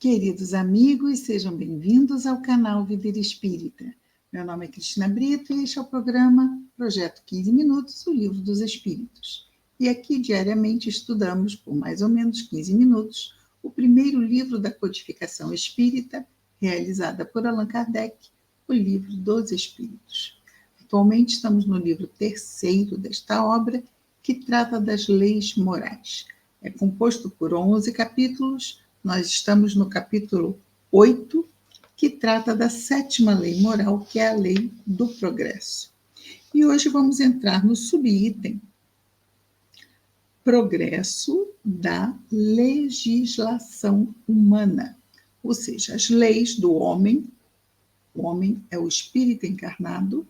Queridos amigos, sejam bem-vindos ao canal Viver Espírita. Meu nome é Cristina Brito e este é o programa Projeto 15 Minutos, o Livro dos Espíritos. E aqui diariamente estudamos, por mais ou menos 15 minutos, o primeiro livro da codificação espírita, realizada por Allan Kardec, o Livro dos Espíritos. Atualmente estamos no livro terceiro desta obra, que trata das leis morais. É composto por 11 capítulos. Nós estamos no capítulo 8, que trata da sétima lei moral, que é a lei do progresso. E hoje vamos entrar no subitem progresso da legislação humana, ou seja, as leis do homem. O homem é o espírito encarnado,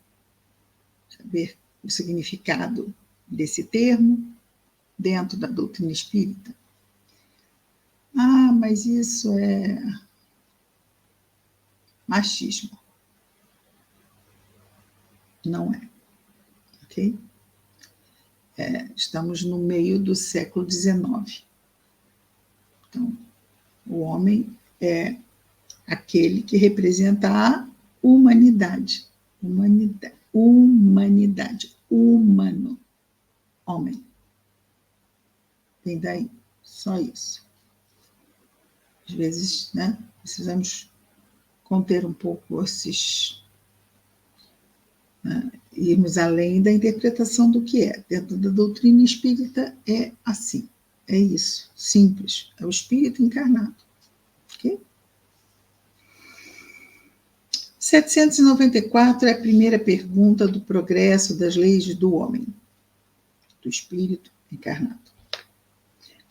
saber o significado desse termo dentro da doutrina espírita. Ah, mas isso é machismo. Não é, ok? Estamos no meio do século XIX. Então, o homem é aquele que representa a humanidade. Humanidade. Humano. Homem. Vem daí. Só isso. Às vezes, né, precisamos conter um pouco esses... irmos além da interpretação do que é. Dentro da doutrina espírita é assim. É isso. Simples. É o espírito encarnado. Ok? 794 é a primeira pergunta do progresso das leis do homem, do espírito encarnado.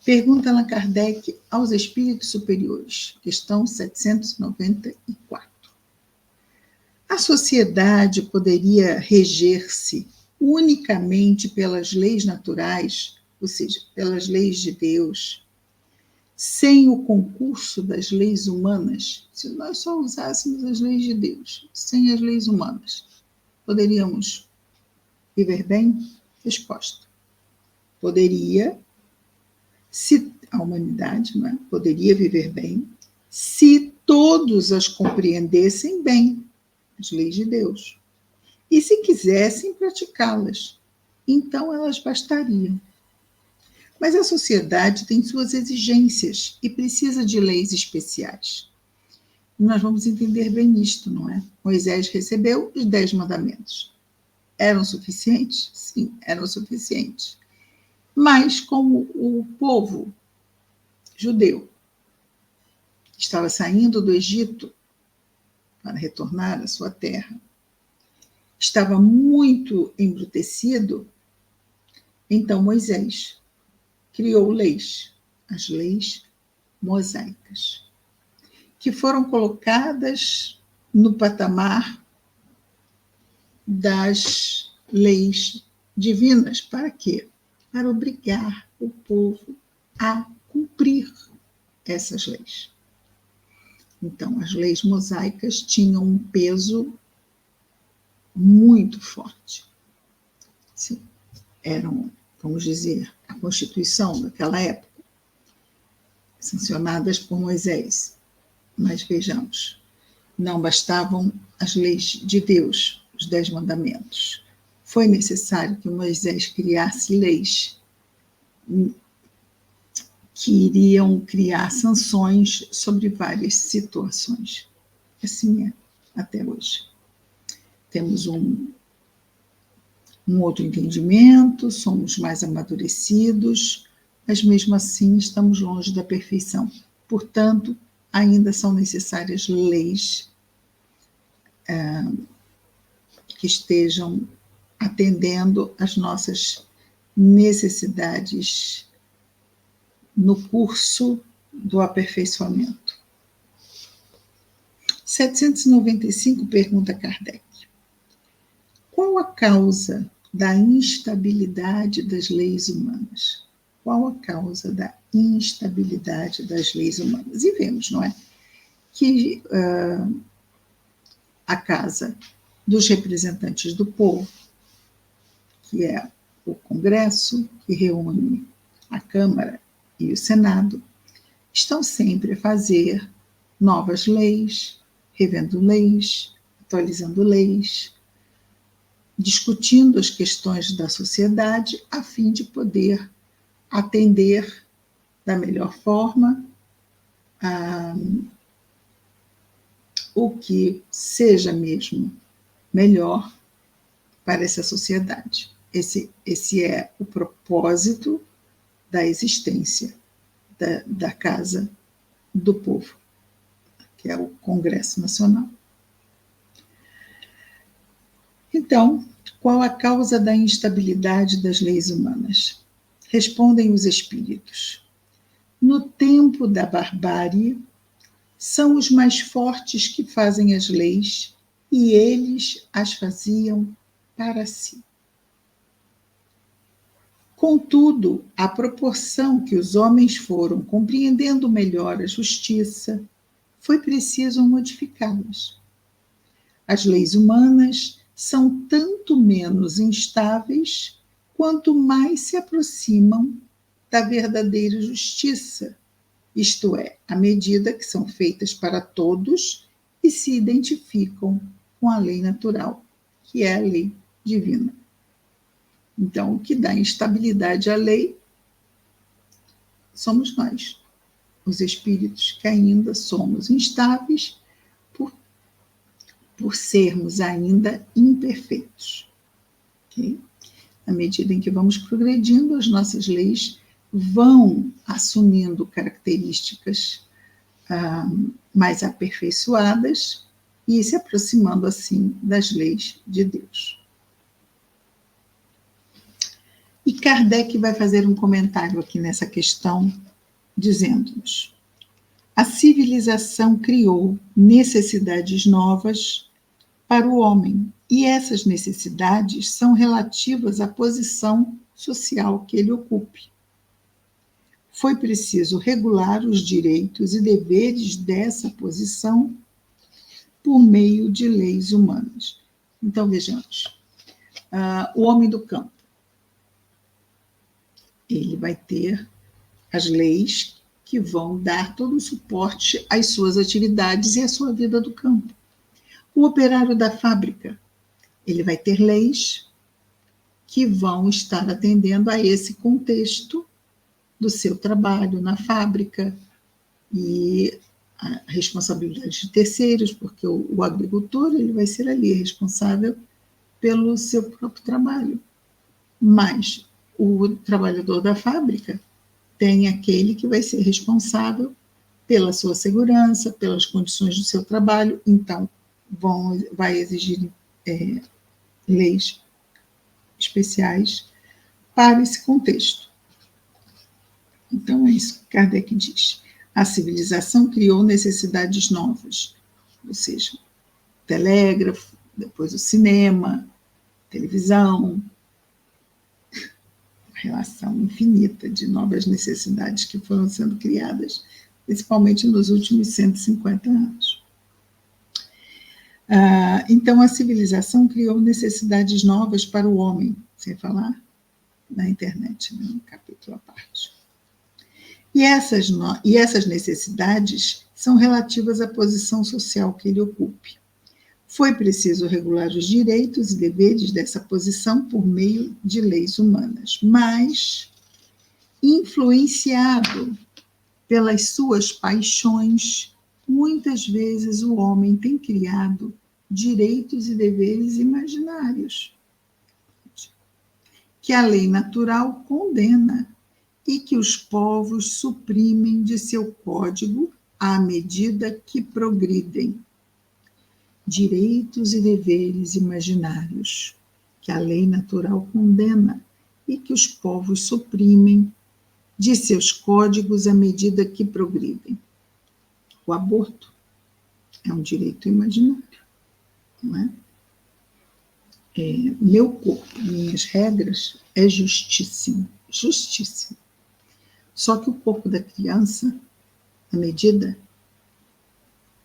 Pergunta Allan Kardec aos espíritos superiores, questão 794. A sociedade poderia reger-se unicamente pelas leis naturais, ou seja, pelas leis de Deus, sem o concurso das leis humanas? Se nós só usássemos as leis de Deus, sem as leis humanas, poderíamos viver bem? Resposta. Poderia, se a humanidade, não é? Poderia viver bem se todos as compreendessem bem, as leis de Deus, e se quisessem praticá-las, então elas bastariam. Mas a sociedade tem suas exigências e precisa de leis especiais. Nós vamos entender bem isto, não é? Moisés recebeu os 10 mandamentos. Eram suficientes? Sim, eram suficientes. Mas como o povo judeu estava saindo do Egito para retornar à sua terra, estava muito embrutecido, então Moisés criou leis, as leis mosaicas, que foram colocadas no patamar das leis divinas. Para quê? Para obrigar o povo a cumprir essas leis. Então, as leis mosaicas tinham um peso muito forte. Sim, eram, vamos dizer, a Constituição daquela época, sancionadas por Moisés. Mas vejamos, não bastavam as leis de Deus, os 10 mandamentos. Foi necessário que Moisés criasse leis que iriam criar sanções sobre várias situações. Assim é até hoje. Temos um outro entendimento, somos mais amadurecidos, mas mesmo assim estamos longe da perfeição. Portanto, ainda são necessárias leis que estejam atendendo às nossas necessidades no curso do aperfeiçoamento. 795 pergunta Kardec. Qual a causa da instabilidade das leis humanas? Qual a causa da instabilidade das leis humanas? E vemos, não é? Que a Casa dos Representantes do Povo, que é o Congresso, que reúne a Câmara e o Senado, estão sempre a fazer novas leis, revendo leis, atualizando leis, discutindo as questões da sociedade a fim de poder atender da melhor forma o que seja mesmo melhor para essa sociedade. Esse é o propósito da existência da Casa do Povo, que é o Congresso Nacional. Então, qual a causa da instabilidade das leis humanas? Respondem os espíritos. No tempo da barbárie, são os mais fortes que fazem as leis e eles as faziam para si. Contudo, à proporção que os homens foram compreendendo melhor a justiça, foi preciso modificá-las. As leis humanas são tanto menos instáveis quanto mais se aproximam da verdadeira justiça, isto é, à medida que são feitas para todos e se identificam com a lei natural, que é a lei divina. Então, o que dá instabilidade à lei somos nós, os espíritos que ainda somos instáveis por sermos ainda imperfeitos. Okay? À medida em que vamos progredindo, as nossas leis vão assumindo características mais aperfeiçoadas e se aproximando, assim, das leis de Deus. E Kardec vai fazer um comentário aqui nessa questão, dizendo-nos: a civilização criou necessidades novas para o homem, e essas necessidades são relativas à posição social que ele ocupe. Foi preciso regular os direitos e deveres dessa posição por meio de leis humanas. Então, vejamos, o homem do campo, ele vai ter as leis que vão dar todo o suporte às suas atividades e à sua vida do campo. O operário da fábrica, ele vai ter leis que vão estar atendendo a esse contexto do seu trabalho na fábrica e a responsabilidade de terceiros, porque o agricultor ele vai ser ali responsável pelo seu próprio trabalho. Mas o trabalhador da fábrica tem aquele que vai ser responsável pela sua segurança, pelas condições do seu trabalho, então vai exigir leis especiais para esse contexto. Então, é isso que Kardec diz. A civilização criou necessidades novas, ou seja, telégrafo, depois o cinema, televisão, uma relação infinita de novas necessidades que foram sendo criadas, principalmente nos últimos 150 anos. Então, a civilização criou necessidades novas para o homem, sem falar na internet, né, um capítulo à parte. E essas necessidades são relativas à posição social que ele ocupe. Foi preciso regular os direitos e deveres dessa posição por meio de leis humanas, mas, influenciado pelas suas paixões, muitas vezes o homem tem criado direitos e deveres imaginários, que a lei natural condena e que os povos suprimem de seu código à medida que progridem. Direitos e deveres imaginários, que a lei natural condena e que os povos suprimem de seus códigos à medida que progridem. O aborto é um direito imaginário, não é? Meu corpo, minhas regras, é justíssimo, justíssimo. Só que o corpo da criança, à medida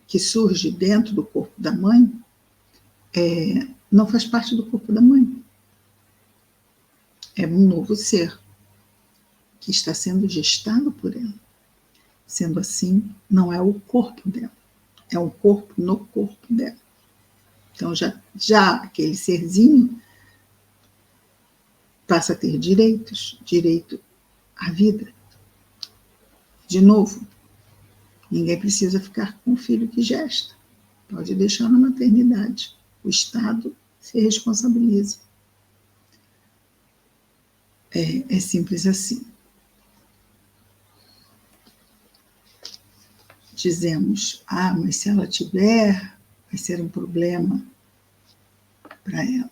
que surge dentro do corpo da mãe, não faz parte do corpo da mãe. É um novo ser que está sendo gestado por ela. Sendo assim, não é o corpo dela, É um corpo no corpo dela. Então, já aquele serzinho passa a ter direitos, direito à vida. De novo, ninguém precisa ficar com o filho que gesta. Pode deixar na maternidade. O Estado se responsabiliza. É simples assim. Dizemos, mas se ela tiver, vai ser um problema para ela.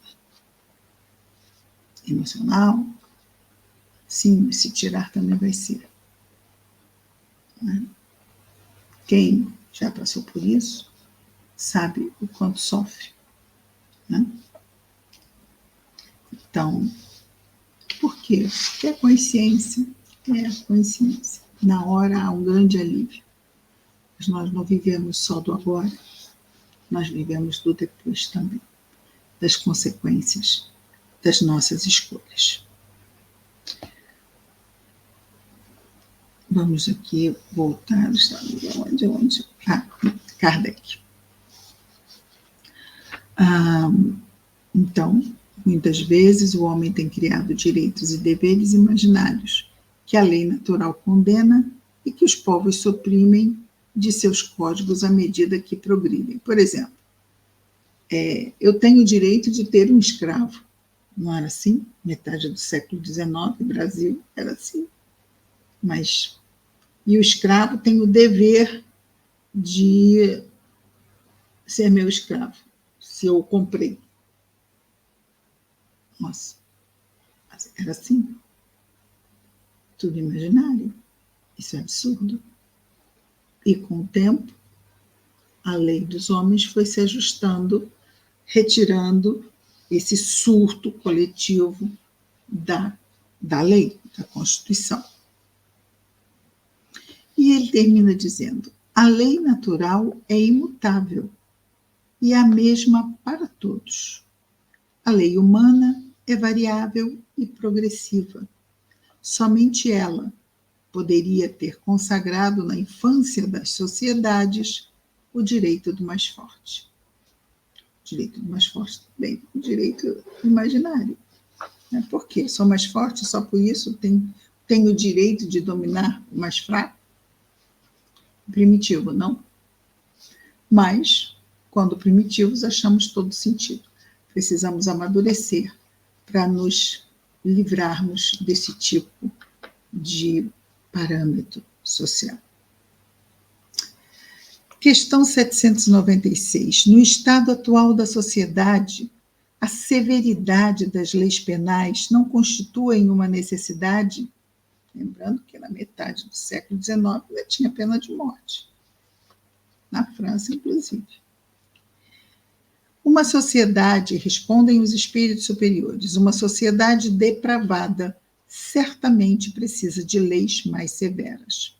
Emocional? Sim, se tirar também vai ser. Né? Quem já passou por isso, sabe o quanto sofre. Né? Então, por quê? Porque a consciência é a consciência. Na hora há um grande alívio. Mas nós não vivemos só do agora, nós vivemos do depois também, das consequências das nossas escolhas. Vamos aqui voltar, onde? Kardec. Então, muitas vezes o homem tem criado direitos e deveres imaginários que a lei natural condena e que os povos suprimem de seus códigos à medida que progridem. Por exemplo, eu tenho o direito de ter um escravo. Não era assim? Metade do século XIX, o Brasil era assim. E o escravo tem o dever de ser meu escravo, se eu o comprei. Nossa, era assim? Tudo imaginário. Isso é absurdo. E com o tempo, a lei dos homens foi se ajustando, retirando esse surto coletivo da lei, da Constituição. E ele termina dizendo: a lei natural é imutável e é a mesma para todos. A lei humana é variável e progressiva. Somente ela poderia ter consagrado na infância das sociedades o direito do mais forte. O direito do mais forte também, o direito imaginário. Por quê? Sou mais forte, só por isso tenho o direito de dominar o mais fraco? Primitivo, não? Mas, quando primitivos, achamos todo sentido. Precisamos amadurecer para nos livrarmos desse tipo de parâmetro social. Questão 796. No estado atual da sociedade, a severidade das leis penais não constitui uma necessidade? Lembrando que na metade do século XIX ainda tinha pena de morte. Na França, inclusive. Uma sociedade, respondem os espíritos superiores, uma sociedade depravada certamente precisa de leis mais severas.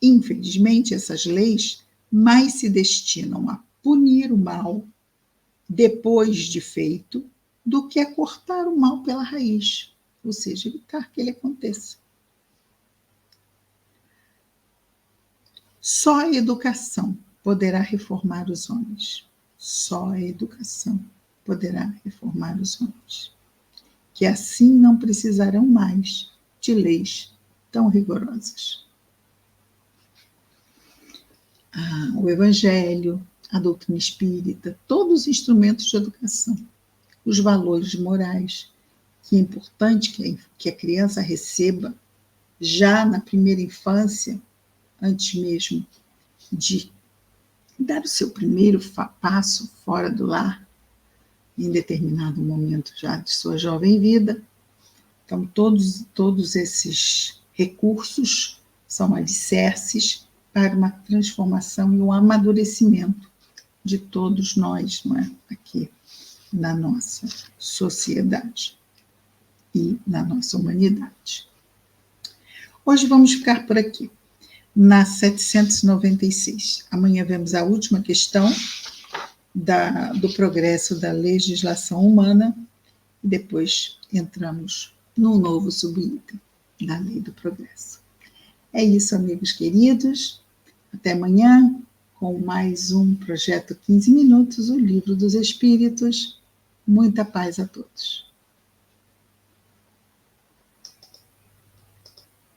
Infelizmente, essas leis mais se destinam a punir o mal depois de feito do que a cortar o mal pela raiz, ou seja, evitar que ele aconteça. Só a educação poderá reformar os homens. Só a educação poderá reformar os homens. Que assim não precisarão mais de leis tão rigorosas. O Evangelho, a doutrina espírita, todos os instrumentos de educação, os valores morais, que é importante que a criança receba já na primeira infância, antes mesmo de dar o seu primeiro passo fora do lar, em determinado momento já de sua jovem vida. Então, todos esses recursos são alicerces para uma transformação e um amadurecimento de todos nós, não é? Aqui na nossa sociedade e na nossa humanidade. Hoje vamos ficar por aqui, na 796. Amanhã vemos a última questão do progresso da legislação humana e depois entramos num novo subitem da lei do progresso. É isso, amigos queridos. Até amanhã, com mais um Projeto 15 Minutos, o Livro dos Espíritos. Muita paz a todos.